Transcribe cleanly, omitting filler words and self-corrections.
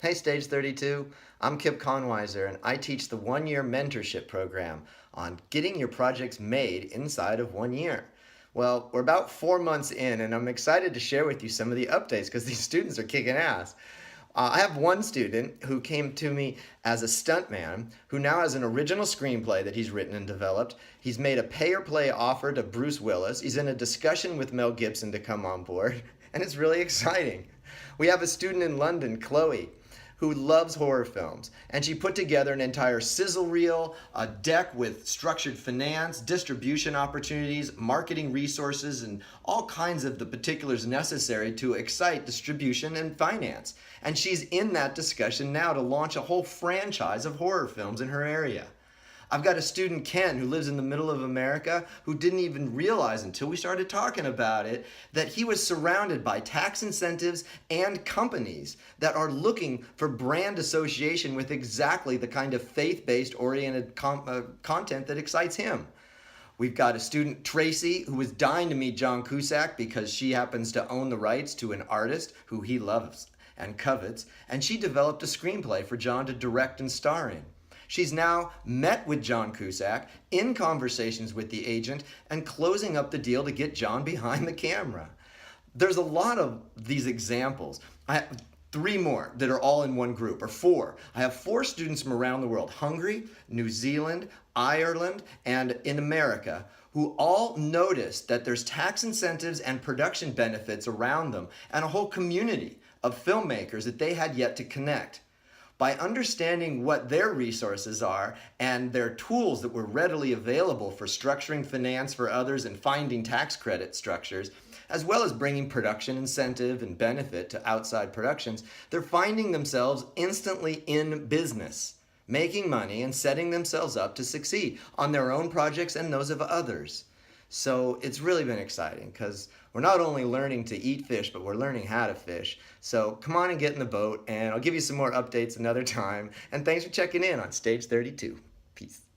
Hey, Stage 32. I'm Kip Konwiser, and I teach the one-year mentorship program on getting your projects made inside of 1 year. Well, we're about 4 months in, and I'm excited to share with you some of the updates because these students are kicking ass. I have one student who came to me as a stuntman who now has an original screenplay that he's written and developed. He's made a pay-or-play offer to Bruce Willis. He's in a discussion with Mel Gibson to come on board, and it's really exciting. We have a student in London, Chloe, who loves horror films, and she put together an entire sizzle reel, a deck with structured finance, distribution opportunities, marketing resources, and all kinds of the particulars necessary to excite distribution and finance. And she's in that discussion now to launch a whole franchise of horror films in her area. I've got a student, Ken, who lives in the middle of America, who didn't even realize until we started talking about it that he was surrounded by tax incentives and companies that are looking for brand association with exactly the kind of faith-based oriented content that excites him. We've got a student, Tracy, who was dying to meet John Cusack because she happens to own the rights to an artist who he loves and covets, and she developed a screenplay for John to direct and star in. She's now met with John Cusack, in conversations with the agent, and closing up the deal to get John behind the camera. There's a lot of these examples. I have three more that are all in one group, or four. I have four students from around the world, Hungary, New Zealand, Ireland, and in America, who all noticed that there's tax incentives and production benefits around them, and a whole community of filmmakers that they had yet to connect. By understanding what their resources are and their tools that were readily available for structuring finance for others and finding tax credit structures, as well as bringing production incentive and benefit to outside productions, they're finding themselves instantly in business, making money and setting themselves up to succeed on their own projects and those of others. So it's really been exciting because we're not only learning to eat fish, but we're learning how to fish. So come on and get in the boat, and I'll give you some more updates another time. And thanks for checking in on Stage 32. Peace.